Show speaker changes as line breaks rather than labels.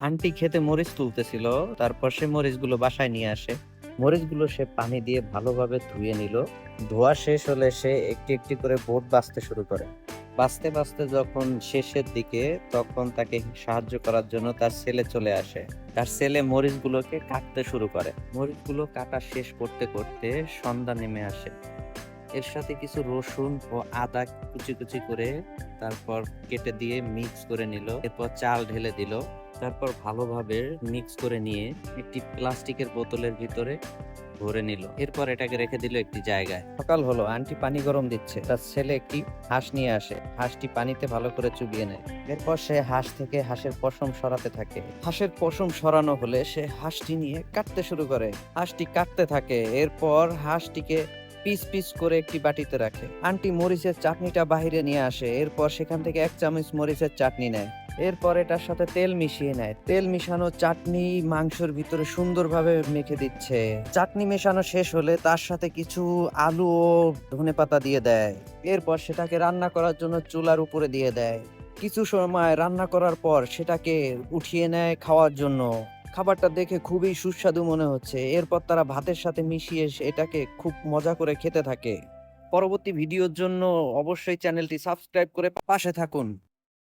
Aunty খেতে মরিচ তুলতেছিল। তারপর সে মরিচগুলো বাসায় নিয়ে আসে। মরিচগুলো সে পানি দিয়ে ভালোভাবে ধুয়ে নিল। ধোয়া শেষ হলে সে একটি একটি করে বোট বাছতে শুরু করে। বাছতে বাছতে যখন শেষের দিকে, তখন তাকে সাহায্য করার জন্য তার ছেলে চলে আসে। তার ছেলে মরিচগুলোকে কাটতে শুরু করে। মরিচগুলো কাটা শেষ করতে করতে সন্ধ্যা নেমে আসে। এর সাথে কিছু রসুন ও আদা কুচি কুচি করে তারপর কেটে দিয়ে মিক্স করে নিল। এরপর চাল ঢেলে দিল। তারপর ভালোভাবে মিক্স করে নিয়ে একটি প্লাস্টিকের বোতলের ভিতরে ভরে নিল। এরপর এটাকে রেখে দিল একটি জায়গায়। সকাল হলো, আন্টি পানি গরম দিচ্ছে। তার ছেলে একটি হাঁস নিয়ে আসে। হাঁসটি পানিতে ভালো করে চুবিয়ে নেয়। এরপর সে হাঁস থেকে হাঁসের পশম সরাতে থাকে। হাঁসের পশম সরানো হলে সে হাঁসটি নিয়ে কাটতে শুরু করে। হাঁসটি কাটতে থাকে। এরপর হাঁসটিকে পিস পিস করে একটি বাটিতে রাখে। আন্টি মরিচের চাটনিটা বাহিরে নিয়ে আসে। এরপর সেখান থেকে 1 চামচ মরিচের চাটনি নেয়। এরপর এটার সাথে তেল মিশিয়ে নেয়। তেল মিশানো চাটনি মাংসের ভিতরে সুন্দরভাবে মেখে দিচ্ছে। চাটনি মেশানো শেষ হলে তার সাথে কিছু আলু ও ধনেপাতা দিয়ে দেয়। এরপর সেটাকে রান্না করার জন্য চুলার উপরে দিয়ে দেয়। কিছু সময় রান্না করার পর সেটাকে উঠিয়ে নেয় খাওয়ার জন্য। খাবারটা দেখে খুবই সুস্বাদু মনে হচ্ছে। এরপর তারা ভাতের সাথে মিশিয়ে এটাকে খুব মজা করে খেতে থাকে। পরবর্তী ভিডিওর জন্য অবশ্যই চ্যানেলটি সাবস্ক্রাইব করে পাশে থাকুন।